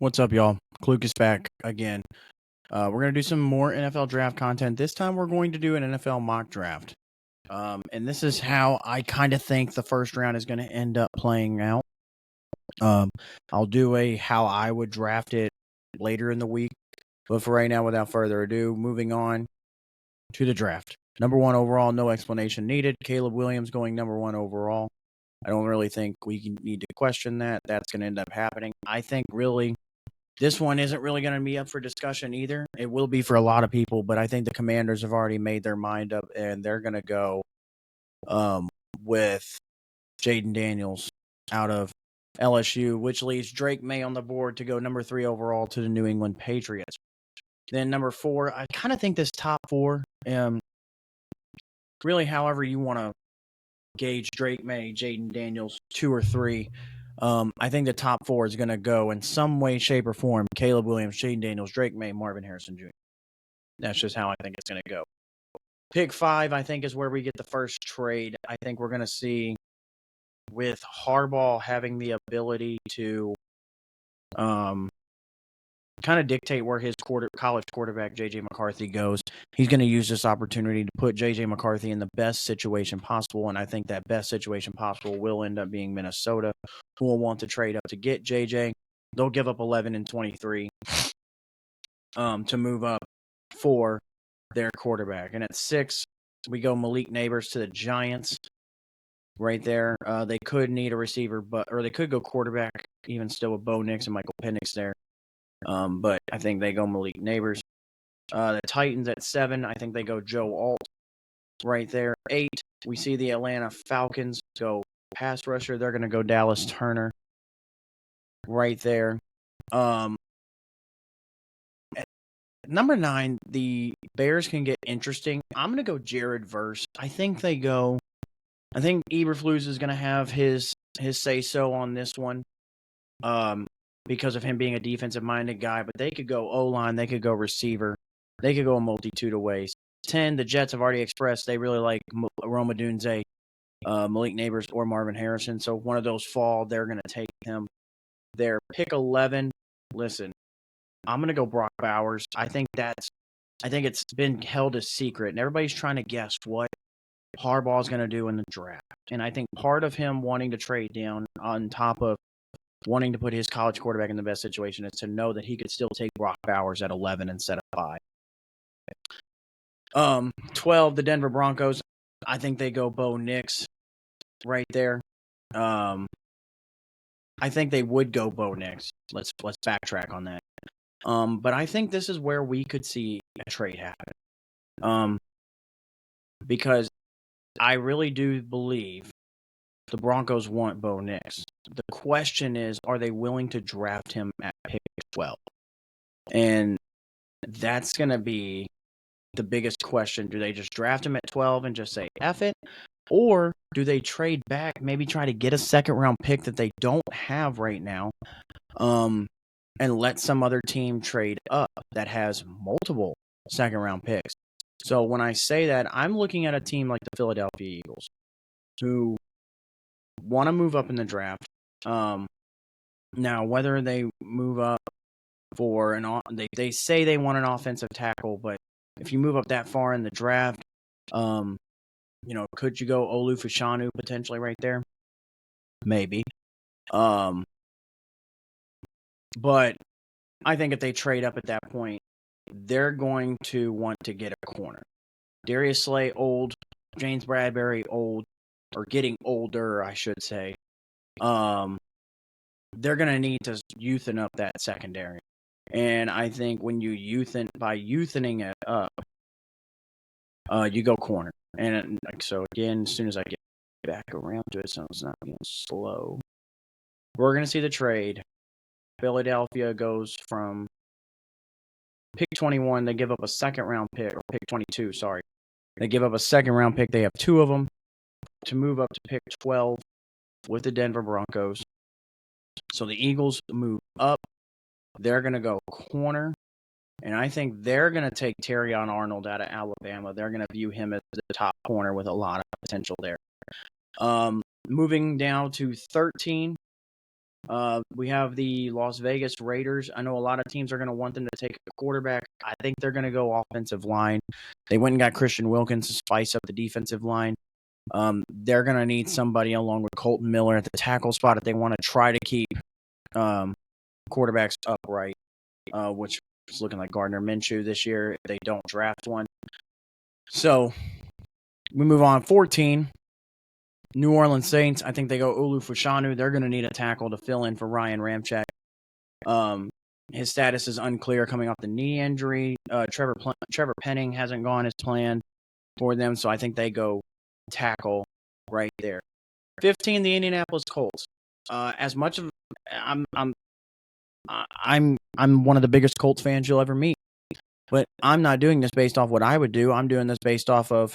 What's up, y'all? Kluke is back again. We're going to do some more NFL draft content. This time, we're going to do an NFL mock draft. And this is how I kind of think the first round is going to end up playing out. I'll do a how I would draft it later in the week. But for right now, without further ado, moving on to the draft. Number 1 overall, no explanation needed. Caleb Williams going number 1 overall. I don't really think we need to question that. That's going to end up happening. I think really this one isn't really going to be up for discussion either. It will be for a lot of people, but I think the Commanders have already made their mind up, and they're going to go with Jaden Daniels out of LSU, which leaves Drake May on the board to go number 3 overall to the New England Patriots. Then number 4, I kind of think this top 4, really however you want to gauge Drake May, Jaden Daniels, 2 or 3. I think the top 4 is going to go in some way, shape, or form. Caleb Williams, Jaden Daniels, Drake May, Marvin Harrison Jr. That's just how I think it's going to go. Pick 5, I think, is where we get the first trade. I think we're going to see, with Harbaugh having the ability to kind of dictate where his college quarterback, J.J. McCarthy, goes. He's going to use this opportunity to put J.J. McCarthy in the best situation possible, and I think that best situation possible will end up being Minnesota, who will want to trade up to get J.J. They'll give up 11 and 23 to move up for their quarterback. And at 6, we go Malik Neighbors to the Giants right there. They could need a receiver, or they could go quarterback, even still with Bo Nix and Michael Penix there. But I think they go Malik Neighbors. The Titans at 7, I think they go Joe Alt right there. 8, we see the Atlanta Falcons go pass rusher. They're going to go Dallas Turner right there. At number 9, the Bears can get interesting. I'm going to go Jared Verse. I think Eberflus is going to have his say-so on this one. Because of him being a defensive-minded guy, but they could go O-line, they could go receiver, they could go a multitude of ways. 10, the Jets have already expressed they really like Rome Odunze, Malik Neighbors, or Marvin Harrison, so if one of those fall, they're going to take him. Their pick 11, listen, I'm going to go Brock Bowers. I think it's been held a secret, and everybody's trying to guess what Harbaugh's going to do in the draft. And I think part of him wanting to trade down on top of wanting to put his college quarterback in the best situation is to know that he could still take Brock Bowers at 11 instead of 5. 12, the Denver Broncos. I think they go Bo Nix right there. I think they would go Bo Nix. Let's backtrack on that. But I think this is where we could see a trade happen. Because I really do believe the Broncos want Bo Nix. The question is, are they willing to draft him at pick 12? And that's going to be the biggest question. Do they just draft him at 12 and just say, F it? Or do they trade back, maybe try to get a second-round pick that they don't have right now, and let some other team trade up that has multiple second-round picks? So when I say that, I'm looking at a team like the Philadelphia Eagles, who want to move up in the draft. Now, whether they move up for they say they want an offensive tackle, but if you move up that far in the draft, could you go Olu Fashanu potentially right there? Maybe. But I think if they trade up at that point, they're going to want to get a corner. Darius Slay, old. James Bradbury, old. Or getting older, I should say. They're going to need to youthen up that secondary. And I think when you youthening it up, you go corner. And so, again, as soon as I get back around to it, so it's not being slow, we're going to see the trade. Philadelphia goes from pick 21. They give up a second-round pick, or pick 22, sorry. They give up a second-round pick. They have 2 of them to move up to pick 12 with the Denver Broncos. So the Eagles move up. They're going to go corner. And I think they're going to take Terrion Arnold out of Alabama. They're going to view him as the top corner with a lot of potential there. Moving down to 13, We have the Las Vegas Raiders. I know a lot of teams are going to want them to take a quarterback. I think they're going to go offensive line. They went and got Christian Wilkins to spice up the defensive line. They're going to need somebody along with Colton Miller at the tackle spot if they want to try to keep quarterbacks upright, which is looking like Gardner Minshew this year if they don't draft one. So we move on. 14, New Orleans Saints. I think they go Olu Fushanu. They're going to need a tackle to fill in for Ryan Ramczyk. His status is unclear coming off the knee injury. Trevor Penning hasn't gone as planned for them, so I think they go tackle right there. 15, the Indianapolis Colts. As much of I'm one of the biggest Colts fans you'll ever meet, but I'm not doing this based off what I would do. I'm doing this based off of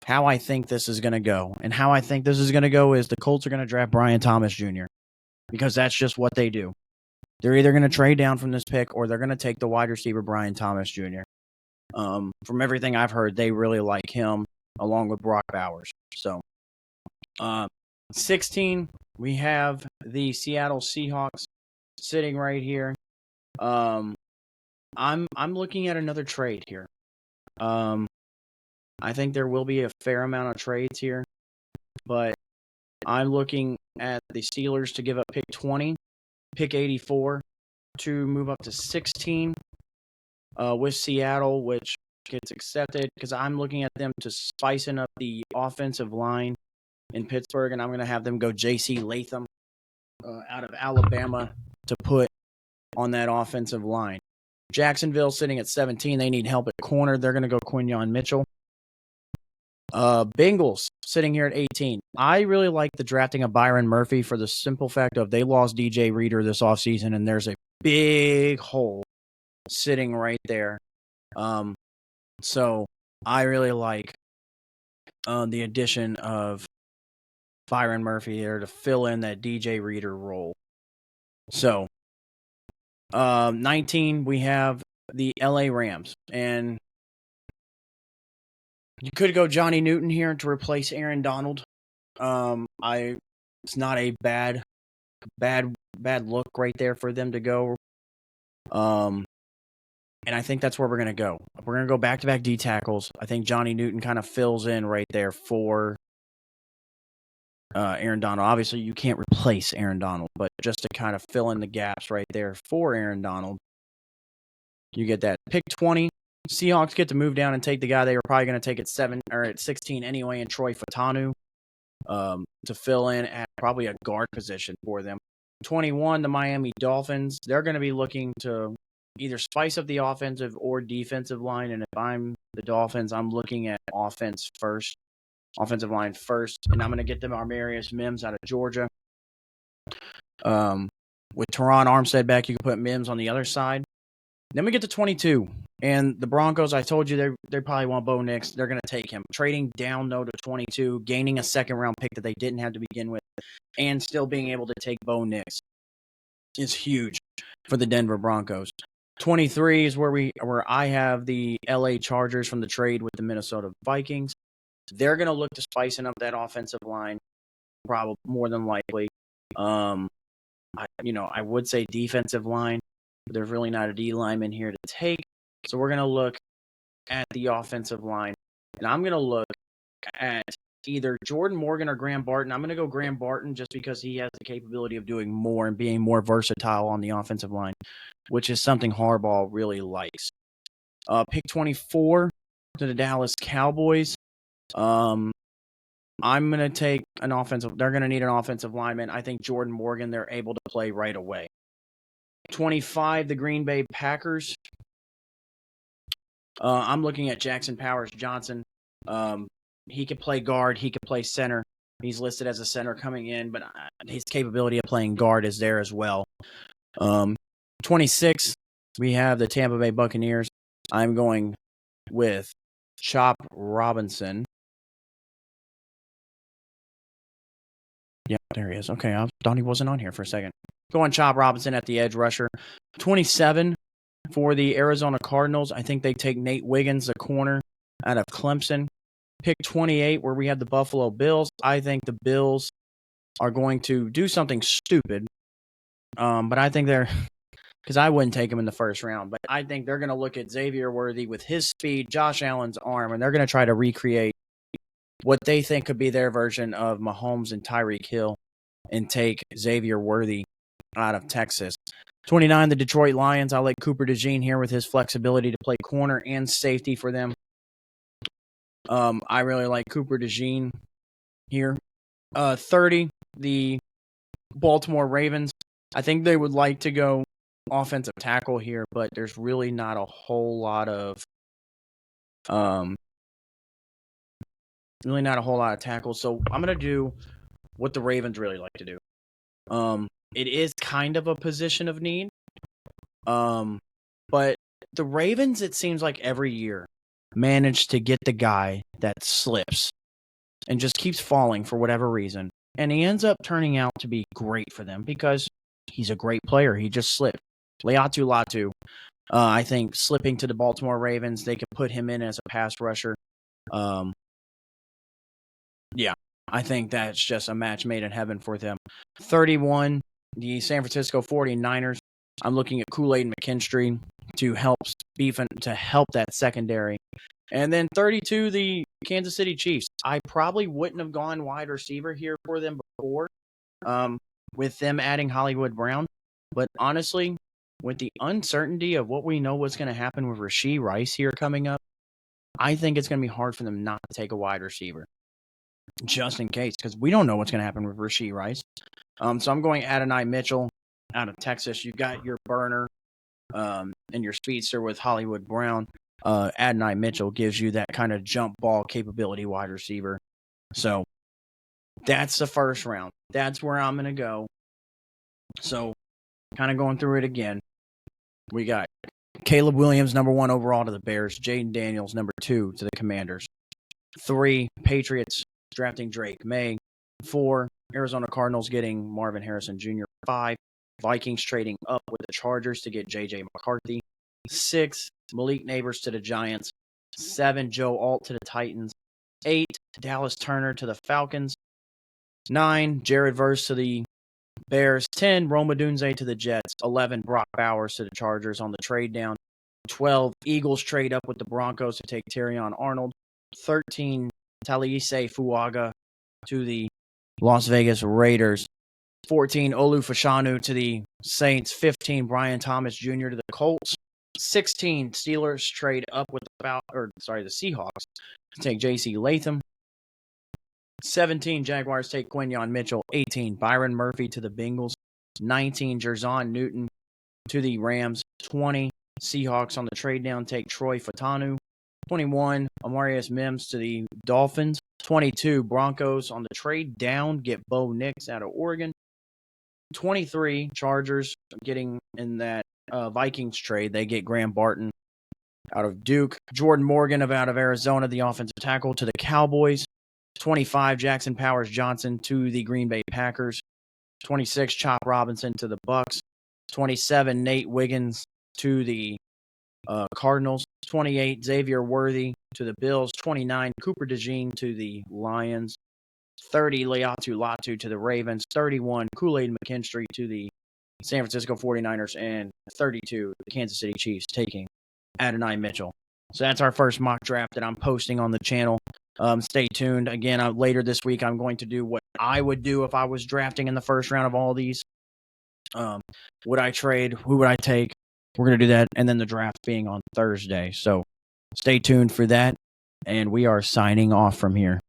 how I think this is going to go, and how I think this is going to go is the Colts are going to draft Brian Thomas Jr. because that's just what they do. They're either going to trade down from this pick or they're going to take the wide receiver Brian Thomas Jr. From everything I've heard, they really like him along with Brock Bowers. So, 16, we have the Seattle Seahawks sitting right here. I'm looking at another trade here. I think there will be a fair amount of trades here, but I'm looking at the Steelers to give up pick 20, pick 84 to move up to 16 with Seattle, which gets accepted because I'm looking at them to spicing up the offensive line in Pittsburgh, and I'm going to have them go J.C. Latham out of Alabama to put on that offensive line. Jacksonville sitting at 17. They need help at corner. They're going to go Quinyon Mitchell. Bengals sitting here at 18. I really like the drafting of Byron Murphy for the simple fact of they lost DJ Reader this offseason, and there's a big hole sitting right there. So I really like the addition of Byron Murphy there to fill in that DJ Reader role. So 19, we have the LA Rams, and you could go Johnny Newton here to replace Aaron Donald. It's not a bad look right there for them to go. And I think that's where we're going to go. We're going to go back-to-back D tackles. I think Johnny Newton kind of fills in right there for Aaron Donald. Obviously, you can't replace Aaron Donald, but just to kind of fill in the gaps right there for Aaron Donald, you get that. Pick 20. Seahawks get to move down and take the guy they were probably going to take at 16 anyway, and Troy Fatanu to fill in at probably a guard position for them. 21, the Miami Dolphins. They're going to be looking to either spice up the offensive or defensive line, and if I'm the Dolphins, I'm looking at offensive line first, and I'm going to get them Armarius Mims out of Georgia. With Teron Armstead back, you can put Mims on the other side. Then we get to 22, and the Broncos, I told you they probably want Bo Nix. They're going to take him. Trading down, though, to 22, gaining a second-round pick that they didn't have to begin with, and still being able to take Bo Nix is huge for the Denver Broncos. 23 is where I have the LA Chargers from the trade with the Minnesota Vikings. They're going to look to spicing up that offensive line, probably more than likely. I would say defensive line. There's really not a D lineman here to take. So we're going to look at the offensive line. And I'm going to look at either Jordan Morgan or Graham Barton. I'm going to go Graham Barton just because he has the capability of doing more and being more versatile on the offensive line, which is something Harbaugh really likes. Pick 24 to the Dallas Cowboys. I'm going to take they're going to need an offensive lineman. I think Jordan Morgan, they're able to play right away. 25, the Green Bay Packers. I'm looking at Jackson Powers Johnson. He could play guard. He could play center. He's listed as a center coming in, but his capability of playing guard is there as well. 26, we have the Tampa Bay Buccaneers. I'm going with Chop Robinson. Yeah, there he is. Okay, I thought he wasn't on here for a second. Going Chop Robinson at the edge rusher. 27 for the Arizona Cardinals. I think they take Nate Wiggins, the corner, out of Clemson. Pick 28, where we have the Buffalo Bills. I think the Bills are going to do something stupid But I think they're because I wouldn't take him in the first round. But I think they're going to look at Xavier Worthy with his speed, Josh Allen's arm, and they're going to try to recreate what they think could be their version of Mahomes and Tyreek Hill and take Xavier Worthy out of Texas. 29, the Detroit Lions. I like Cooper DeJean here with his flexibility to play corner and safety for them. I really like Cooper DeJean here. 30, the Baltimore Ravens. I think they would like to go offensive tackle here, but there's really not a whole lot of tackles. So I'm gonna do what the Ravens really like to do. It is kind of a position of need. But the Ravens, it seems like every year, manage to get the guy that slips and just keeps falling for whatever reason. And he ends up turning out to be great for them because he's a great player. He just slipped. Laiatu Latu, I think, slipping to the Baltimore Ravens, they could put him in as a pass rusher. Yeah, I think that's just a match made in heaven for them. 31, the San Francisco 49ers. I'm looking at Kool-Aid and McKinstry to help that secondary. And then 32, the Kansas City Chiefs. I probably wouldn't have gone wide receiver here for them before, with them adding Hollywood Brown. But honestly, with the uncertainty of what we know what's going to happen with Rashee Rice here coming up, I think it's going to be hard for them not to take a wide receiver, just in case, because we don't know what's going to happen with Rashee Rice. So I'm going Adonai Mitchell out of Texas. You've got your burner and your speedster with Hollywood Brown. Adonai Mitchell gives you that kind of jump ball capability wide receiver. So that's the first round. That's where I'm going to go. So kind of going through it again. We got Caleb Williams, number 1 overall to the Bears. Jaden Daniels, number 2 to the Commanders. 3, Patriots drafting Drake May. 4, Arizona Cardinals getting Marvin Harrison Jr. 5, Vikings trading up with the Chargers to get J.J. McCarthy. 6, Malik Neighbors to the Giants. 7, Joe Alt to the Titans. 8, Dallas Turner to the Falcons. 9, Jared Verse to the Bears. 10, Rome Odunze to the Jets. 11, Brock Bowers to the Chargers on the trade down. 12, Eagles trade up with the Broncos to take Terrion Arnold. 13, Talise Fuaga to the Las Vegas Raiders. 14, Olu Fashanu to the Saints. 15, Brian Thomas Jr. to the Colts. 16, Steelers trade up with the Seahawks to take J.C. Latham. 17, Jaguars take Quinyon Mitchell. 18, Byron Murphy to the Bengals. 19, Jerzon Newton to the Rams. 20, Seahawks on the trade down take Troy Fatanu. 21, Amarius Mims to the Dolphins. 22, Broncos on the trade down get Bo Nix out of Oregon. 23, Chargers getting in that Vikings trade. They get Graham Barton out of Duke. Jordan Morgan out of Arizona, the offensive tackle, to the Cowboys. 25, Jackson Powers Johnson to the Green Bay Packers. 26, Chop Robinson to the Bucks. 27, Nate Wiggins to the Cardinals. 28, Xavier Worthy to the Bills. 29, Cooper DeJean to the Lions. 30, Laiatu Latu to the Ravens. 31, Kool-Aid McKinstry to the San Francisco 49ers. And 32, the Kansas City Chiefs taking Adonai Mitchell. So that's our first mock draft that I'm posting on the channel. Stay tuned. Again, later this week, I'm going to do what I would do if I was drafting in the first round of all these. Would I trade? Who would I take? We're going to do that. And then the draft being on Thursday. So stay tuned for that. And we are signing off from here.